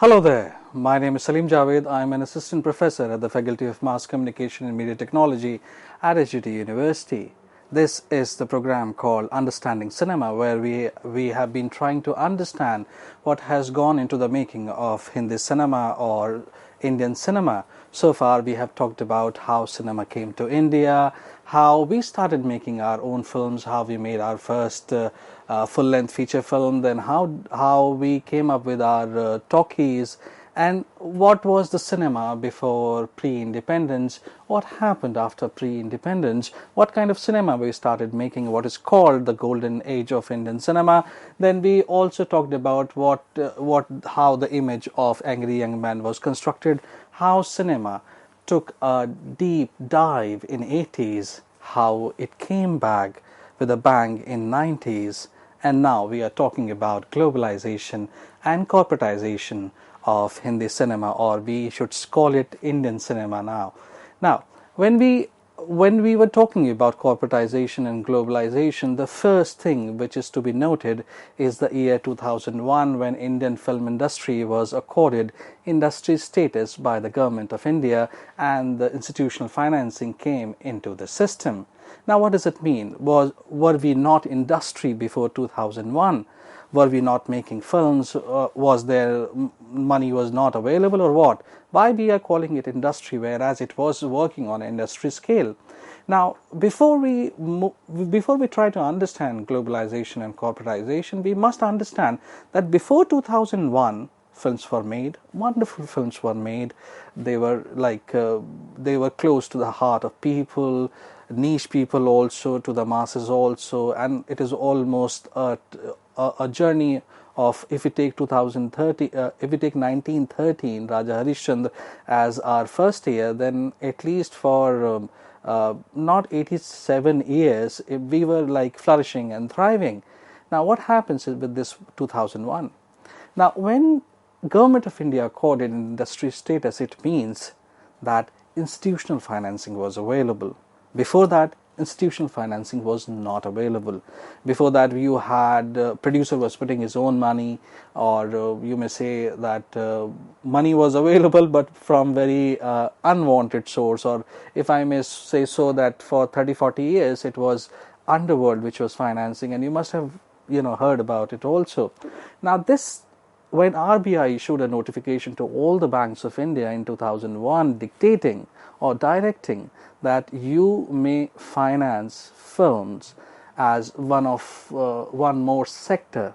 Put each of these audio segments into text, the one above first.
Hello there, my name is Salim Javed. I am an assistant professor at the Faculty of Mass Communication and Media Technology at HUT University. This is the program called Understanding Cinema, where we have been trying to understand what has gone into the making of Hindi cinema or Indian cinema. So far we have talked about how cinema came to India, how we started making our own films, how we made our first full-length feature film, then how we came up with our talkies, and what was the cinema before pre-independence, what happened after pre-independence, what kind of cinema we started making, what is called the golden age of Indian cinema. Then we also talked about how the image of angry young man was constructed, how cinema took a deep dive in 80s, how it came back with a bang in 90s, and now we are talking about globalization and corporatization of Hindi cinema, or we should call it Indian cinema now. Now, when we were talking about corporatization and globalization, the first thing which is to be noted is the year 2001, when Indian film industry was accorded industry status by the government of India and the institutional financing came into the system. Now, what does it mean? Were we not industry before 2001? Were we not making films? Was there money was not available, or what? Why we are calling it industry, whereas it was working on an industry scale? Now, before we try to understand globalization and corporatization, we must understand that before 2001, films were made, wonderful films were made. They were they were close to the heart of people, niche people also, to the masses also, and it is almost a journey of, if we take 2030, if we take 1913, Raja Harishchandra as our first year, then at least for not 87 years, we were like flourishing and thriving. Now, what happens with this 2001? Now, when Government of India accorded industry status, it means that institutional financing was available. Before that, institutional financing was not available. Before that, you had producer was putting his own money, or you may say that money was available but from very unwanted source, or if I may say so, that for 30-40 years it was underworld which was financing, and you must have heard about it also. Now, when RBI issued a notification to all the banks of India in 2001 dictating or directing that you may finance films as one more sector,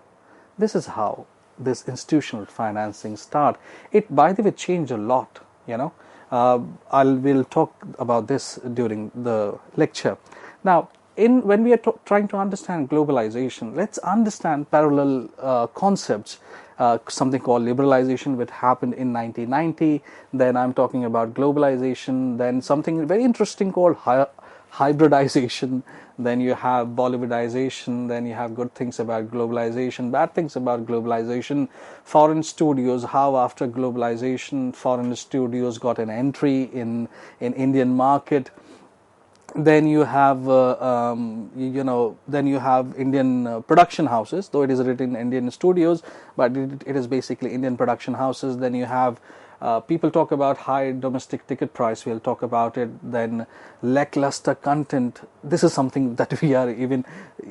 this is how this institutional financing started. It, by the way, changed a lot. We'll talk about this during the lecture. Now, when we are trying to understand globalization, let's understand parallel concepts. Something called liberalization, which happened in 1990. Then I'm talking about globalization. Then something very interesting called hybridization. Then you have Bollywoodization. Then you have good things about globalization, bad things about globalization. Foreign studios, how after globalization foreign studios got an entry in Indian market. Then you have then you have Indian production houses, though it is written Indian studios, but it is basically Indian production houses. Then you have people talk about high domestic ticket price, we'll talk about it. Then lackluster content, this is something that we are even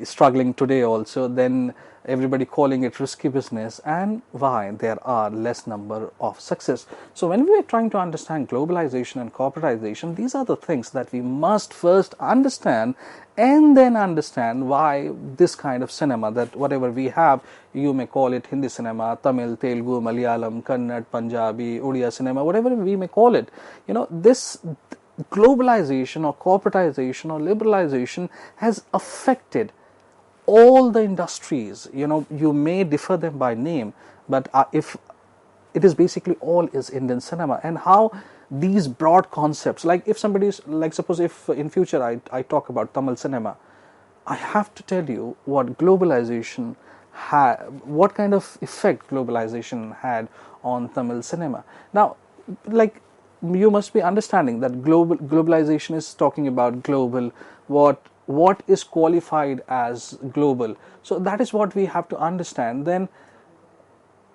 struggling today also. Then everybody calling it risky business, and why there are less number of success. So when we are trying to understand globalization and corporatization, these are the things that we must first understand, and then understand why this kind of cinema, that whatever we have, you may call it Hindi cinema, Tamil, Telugu, Malayalam, Kannada, Punjabi, Odia cinema, whatever we may call it, this globalization or corporatization or liberalization has affected all the industries. You may differ them by name, but if it is basically all is Indian cinema, and how these broad concepts, like if somebody's, like suppose if in future I talk about Tamil cinema, I have to tell you what globalization what kind of effect globalization had on Tamil cinema. Now, like, you must be understanding that globalization is talking about global, what is qualified as global. So that is what we have to understand. Then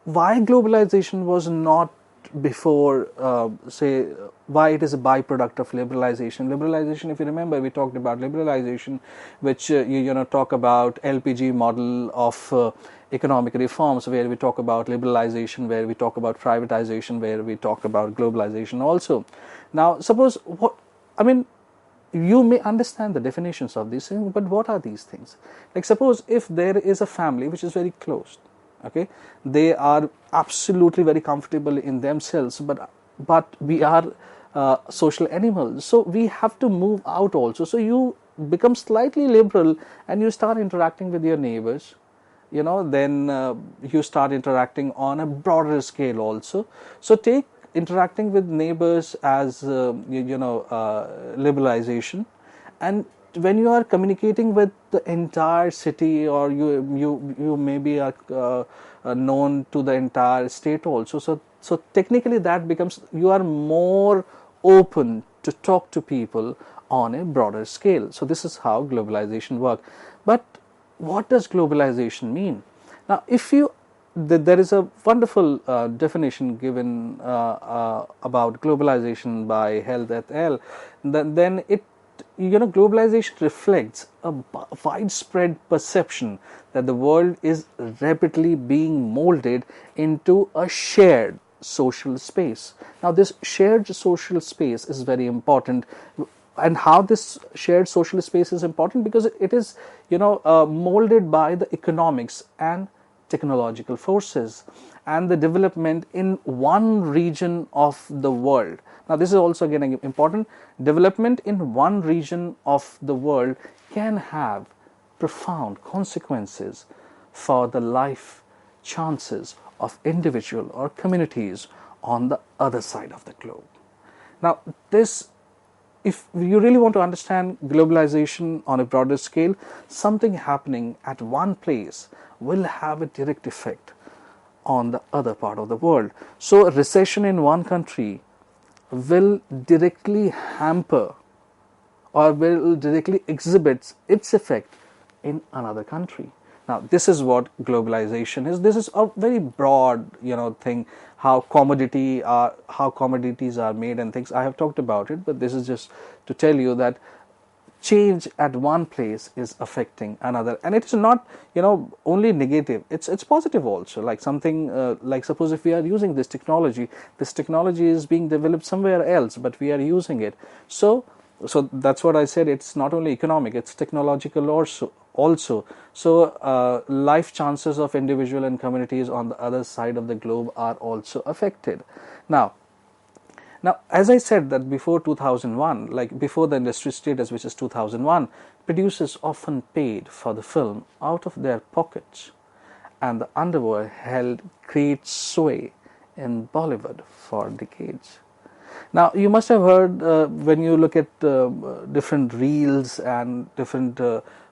why globalization was not before, say, why it is a byproduct of liberalization. Liberalization, if you remember, we talked about liberalization, which talk about LPG model of economic reforms, where we talk about liberalization, where we talk about privatization, where we talk about globalization also. Now, suppose you may understand the definitions of these things, but what are these things? Like, suppose if there is a family which is very closed, okay, they are absolutely very comfortable in themselves, but we are social animals, so we have to move out also. So you become slightly liberal and you start interacting with your neighbors, then you start interacting on a broader scale also. So take interacting with neighbors as liberalization, and when you are communicating with the entire city, or you maybe are known to the entire state also, so technically that becomes, you are more open to talk to people on a broader scale. So this is how globalization works. But what does globalization mean? Now, if you there is a wonderful definition given about globalization by Health et al. Then it, globalization reflects a widespread perception that the world is rapidly being molded into a shared social space. Now, this shared social space is very important. And how this shared social space is important? Because it is, molded by the economics and technological forces and the development in one region of the world. Now, this is also again important. Development in one region of the world can have profound consequences for the life chances of individual or communities on the other side of the globe. Now, this, if you really want to understand globalization on a broader scale, something happening at one place will have a direct effect on the other part of the world. So a recession in one country will directly hamper or will directly exhibit its effect in another country. Now, this is what globalization is. This is a very broad, thing, how commodities are made and things. I have talked about it, but this is just to tell you that change at one place is affecting another, and it is not, only negative. It's positive also. Like something like, suppose if we are using this technology is being developed somewhere else, but we are using it. So that's what I said. It's not only economic; it's technological also. So life chances of individual and communities on the other side of the globe are also affected. Now, as I said that before 2001, like before the industry status, which is 2001, producers often paid for the film out of their pockets, and the underworld held great sway in Bollywood for decades. Now, you must have heard, when you look at different reels and different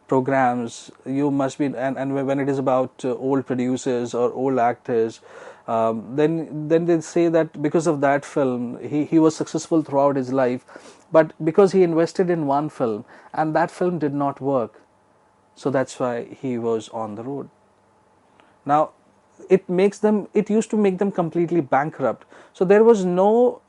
programs, you must be, and when it is about old producers or old actors, then they say that because of that film, he was successful throughout his life, but because he invested in one film and that film did not work, so that's why he was on the road. Now, it used to make them completely bankrupt. So there was no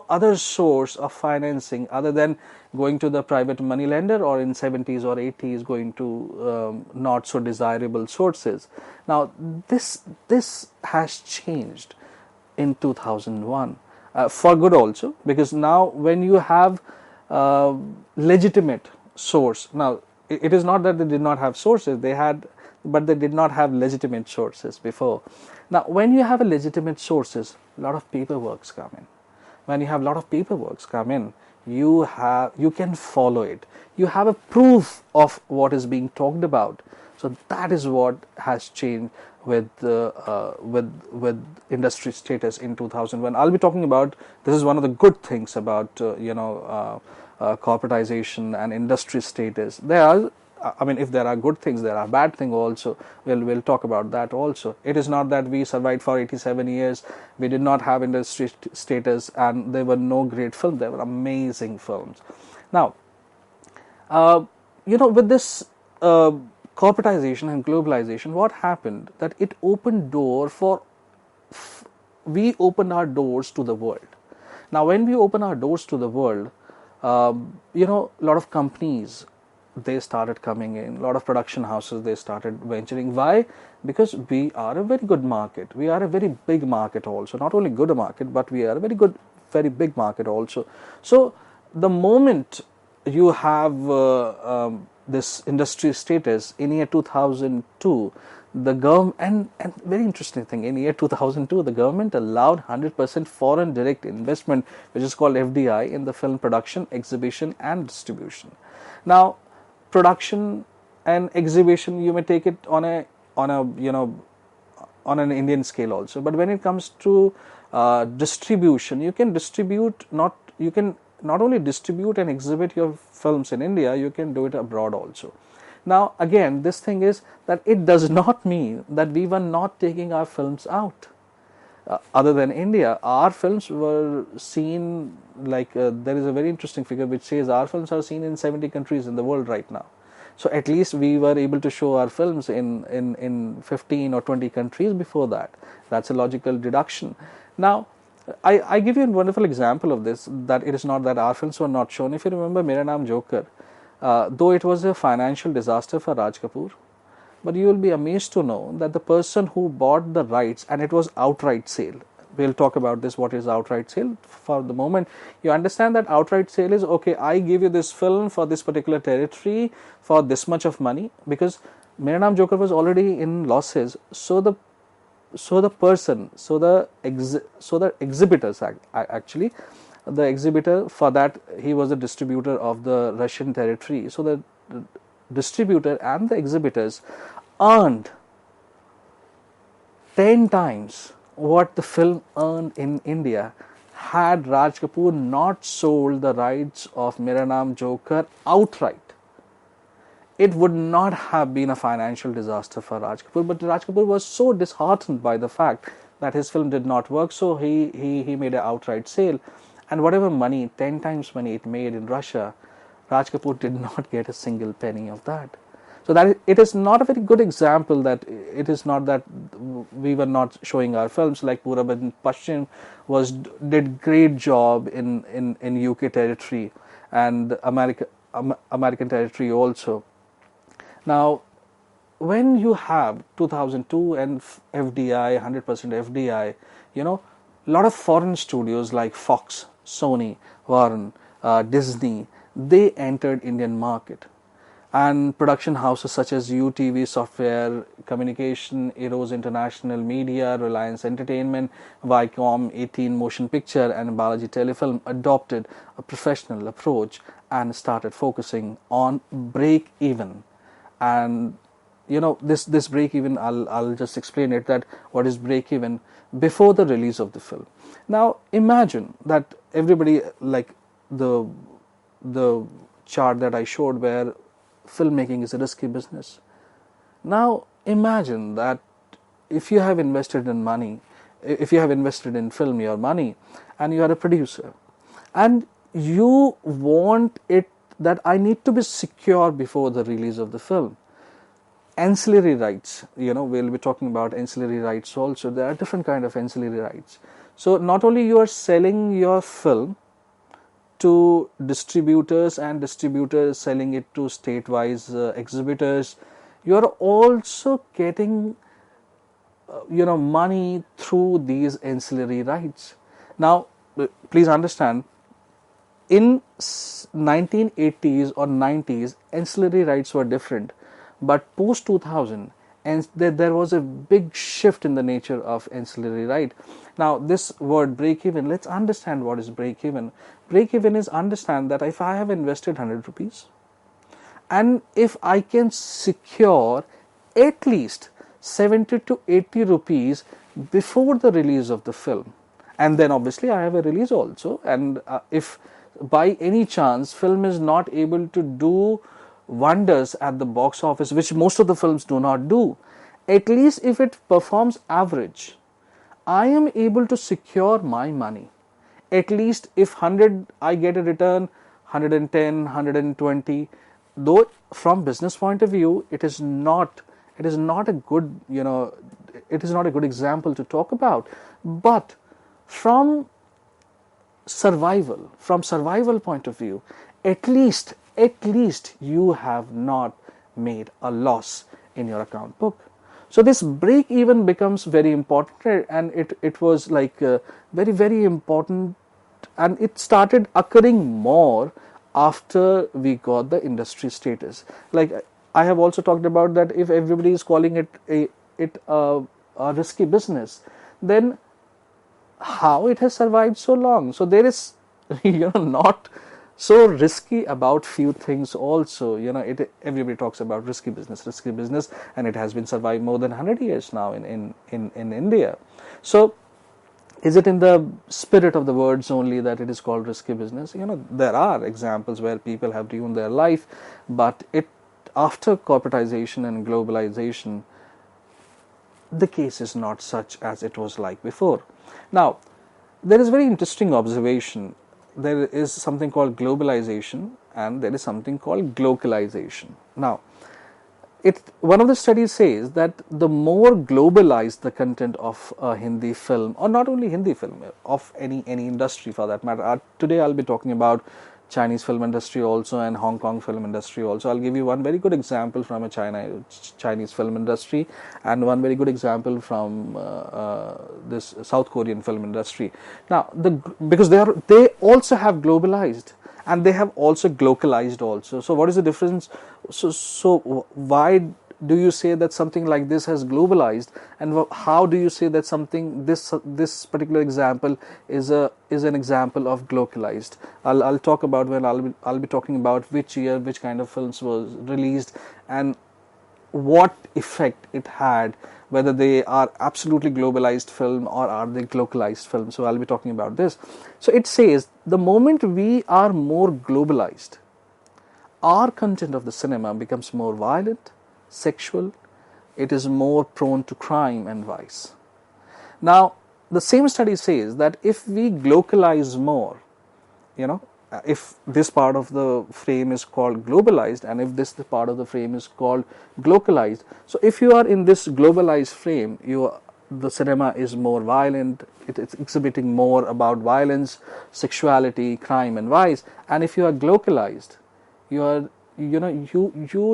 other source of financing other than going to the private money lender, or in 70s or 80s going to not so desirable sources. Now, this has changed in 2001 for good also, because now when you have legitimate source, now it is not that they did not have sources, they had, but they did not have legitimate sources before. Now, when you have a legitimate sources, a lot of paperworks come in. When you have a lot of paperworks come in, you can follow it. You have a proof of what is being talked about. So that is what has changed with industry status in 2001. I'll be talking about, this is one of the good things about corporatization and industry status. If there are good things, there are bad things also. We'll talk about that also. It is not that we survived for 87 years, we did not have industry status, and there were no great films. There were amazing films. Now, with this corporatization and globalization, what happened? That it opened door for, we opened our doors to the world. Now, when we open our doors to the world, a lot of companies, they started coming in, a lot of production houses, they started venturing. Why? Because we are a very good market. We are a very big market also. Not only good market, but we are a very good, very big market also. So the moment you have this industry status in year 2002, the government, and very interesting thing, in year 2002, the government allowed 100% foreign direct investment, which is called FDI, in the film production, exhibition and distribution. Now, production and exhibition, you may take it on an Indian scale also, but when it comes to distribution, you can not only distribute and exhibit your films in India, you can do it abroad also. Now, again, this thing is that it does not mean that we were not taking our films out. Other than India, our films were seen, like there is a very interesting figure which says our films are seen in 70 countries in the world right now. So at least we were able to show our films in 15 or 20 countries before that. That's a logical deduction. Now, I give you a wonderful example of this, that it is not that our films were not shown. If you remember Mera Naam Joker, though it was a financial disaster for Raj Kapoor, but you will be amazed to know that the person who bought the rights, and it was outright sale. We'll talk about this, what is outright sale. For the moment, you understand that outright sale is, okay, I give you this film for this particular territory for this much of money, because Mera Naam Joker was already in losses. So the exhibitors, actually, the exhibitor, for that he was the distributor of the Russian territory. So the distributor and the exhibitors earned 10 times what the film earned in India had Raj Kapoor not sold the rights of Mera Naam Joker outright. It would not have been a financial disaster for Raj Kapoor, but Raj Kapoor was so disheartened by the fact that his film did not work, so he made an outright sale, and whatever money, 10 times money it made in Russia, Raj Kapoor did not get a single penny of that. So that it is not a very good example, that it is not that we were not showing our films, like Purab and Paschim did great job in UK territory and American territory also. Now, when you have 2002 and FDI, 100% FDI, a lot of foreign studios like Fox, Sony, Warren, Disney, they entered Indian market, and production houses such as UTV Software, Communication, Eros International Media, Reliance Entertainment, Viacom, 18 Motion Picture and Balaji Telefilm adopted a professional approach and started focusing on break even. And this break even, I'll just explain it, that what is break even before the release of the film. Now imagine that everybody, like the chart that I showed, where filmmaking is a risky business. Now imagine that if you have invested in money, if you have invested in film your money, and you are a producer, and you want it that I need to be secure before the release of the film. Ancillary rights, we'll be talking about ancillary rights also. There are different kind of ancillary rights. So not only you are selling your film to distributors and distributors selling it to state-wise exhibitors, you are also getting money through these ancillary rights. Now please understand, in 1980s or 90s, ancillary rights were different, but post 2000, and there was a big shift in the nature of ancillary right. Now this word break even, let's understand what is break even. Break even is, understand that if I have invested 100 rupees, and if I can secure at least 70 to 80 rupees before the release of the film, and then obviously I have a release also, and if by any chance film is not able to do wonders at the box office, which most of the films do not do, at least if it performs average, I am able to secure my money. At least if 100 I get a return, 110, 120, though from business point of view, it is not a good, it is not a good example to talk about, but from survival point of view, at least you have not made a loss in your account book. So this break even becomes very important, and it was like very, very important, and it started occurring more after we got the industry status. Like I have also talked about that if everybody is calling it a risky business, then how it has survived so long? So there is not so risky about few things also. Everybody talks about risky business, and it has been survived more than 100 years now in India. So is it in the spirit of the words only that it is called risky business? There are examples where people have ruined their life, but after corporatization and globalization, the case is not such as it was like before. Now, there is very interesting observation. There is something called globalization, and there is something called localization. Now, one of the studies says that the more globalized the content of a Hindi film, or not only Hindi film, of any industry for that matter. Today I'll be talking about Chinese film industry also and Hong Kong film industry also. I'll give you one very good example from a Chinese film industry, and one very good example from this South Korean film industry. Now, because they also have globalized, and they have also localized also. So what is the difference? So why do you say that something like this has globalized, and how do you say that something this particular example is an example of localized? I'll talk about when I'll be talking about which year which kind of films was released and what effect it had, whether they are absolutely globalized film or are they localized film. So I'll be talking about this. So it says the moment we are more globalized, our content of the cinema becomes more violent, sexual, it is more prone to crime and vice. Now, the same study says that if we localize more, if this part of the frame is called globalized, and if this part of the frame is called localized, so if you are in this globalized frame, the cinema is more violent, it's exhibiting more about violence, sexuality, crime and vice. And if you are localized, you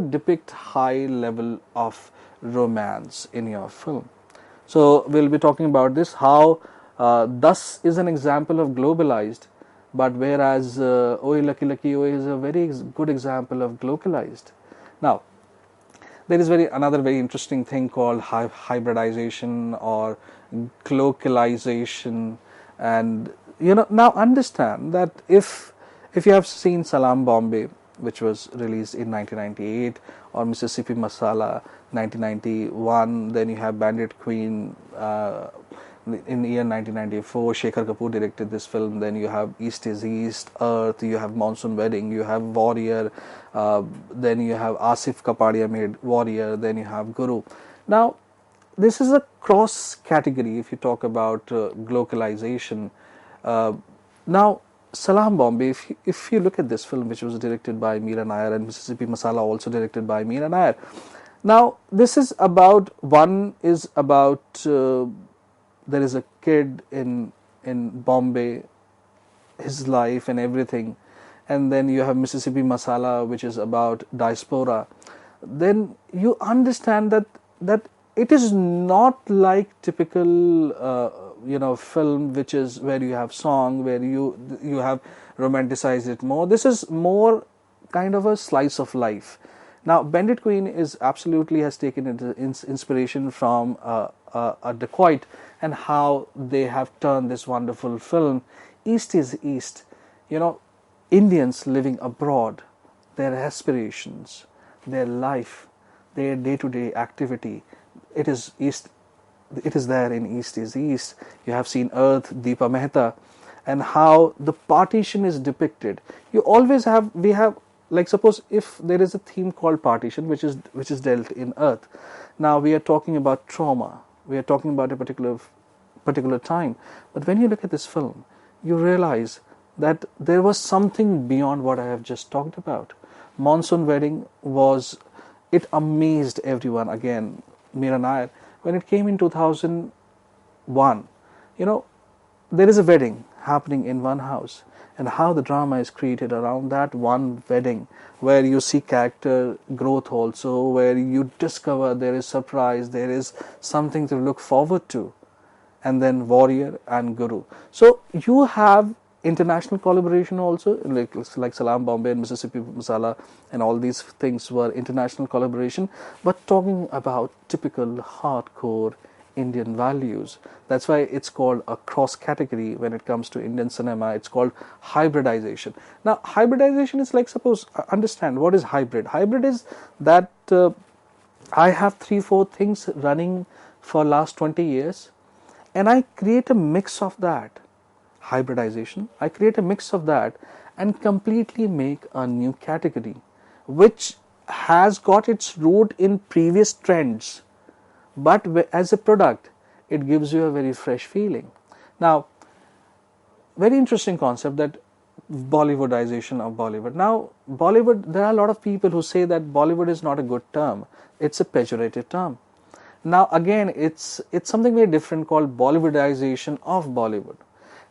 depict high level of romance in your film. So we'll be talking about this, how thus is an example of globalized, but whereas Oye Lucky Lucky Oye is a very good example of localized. Now, there is another very interesting thing called hybridization or globalization. And now understand that if you have seen Salaam Bombay, which was released in 1998, or Mississippi Masala 1991, then you have Bandit Queen in the year 1994, Shekhar Kapoor directed this film. Then you have East is East, Earth, you have Monsoon Wedding, you have Warrior, then you have Asif Kapadia made Warrior, then you have Guru. Now, this is a cross category if you talk about globalization. Now, Salaam Bombay, if you look at this film, which was directed by Meera Nair, and Mississippi Masala also directed by Meera Nair. Now, this is about, there is a kid in Bombay, his life and everything, and then you have Mississippi Masala, which is about diaspora. Then you understand that it is not like typical film, which is where you have song, where you have romanticized it more. This is more kind of a slice of life. Now, Bandit Queen has taken inspiration from a dacoit, and how they have turned this wonderful film. East is East. Indians living abroad, their aspirations, their life, their day-to-day activity, it is East. It is there in East is East. You have seen Earth, Deepa Mehta, and how the partition is depicted. We have, like, suppose if there is a theme called partition, which is dealt in Earth. Now we are talking about trauma. We are talking about a particular time. But when you look at this film, you realize that there was something beyond what I have just talked about. Monsoon Wedding was, it amazed everyone. Again, Meera Nair, when it came in 2001, you know, there is a wedding happening in one house, and how the drama is created around that one wedding, where you see character growth also, where you discover there is surprise, there is something to look forward to, and then warrior and guru. So you have international collaboration also, like Salam Bombay and Mississippi Masala, and all these things were international collaboration, but talking about typical hardcore Indian values. That's why it's called a cross category when it comes to Indian cinema. It's called hybridization. Now, hybridization is like, suppose, understand what is hybrid. Hybrid is that I have 3-4 things running for last 20 years, and I create a mix of that. Hybridization. I create a mix of that and completely make a new category, which has got its root in previous trends, but as a product, it gives you a very fresh feeling. Now, very interesting concept, that Bollywoodization of Bollywood. Now, Bollywood, there are a lot of people who say that Bollywood is not a good term. It's a pejorative term. Now, again, it's something very different called Bollywoodization of Bollywood.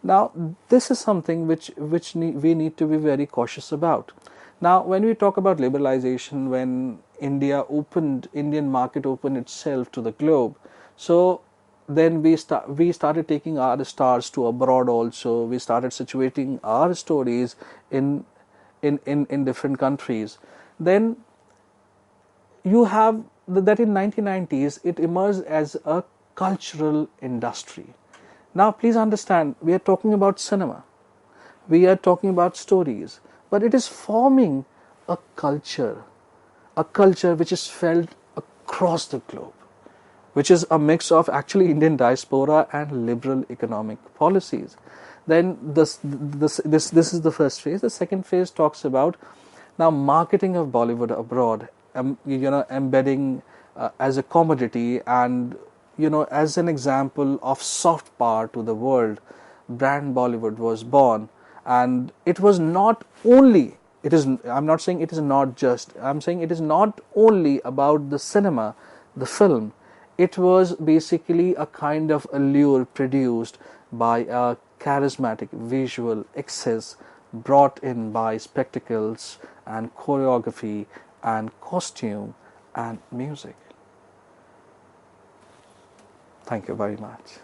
Now, this is something which we need to be very cautious about. Now, when we talk about liberalization, when Indian market opened itself to the globe, so then we started taking our stars to abroad also. We started situating our stories in different countries. Then you have that in 1990s it emerged as a cultural industry. Now, please understand, we are talking about cinema, we are talking about stories, but it is forming a culture which is felt across the globe, which is a mix of actually Indian diaspora and liberal economic policies. Then this is the first phase. The second phase talks about now marketing of Bollywood abroad, embedding as a commodity, and as an example of soft power to the world. Brand Bollywood was born, and it was not only, I'm not saying it is not just, I'm saying it is not only about the cinema, the film. It was basically a kind of allure produced by a charismatic visual excess brought in by spectacles and choreography and costume and music. Thank you very much.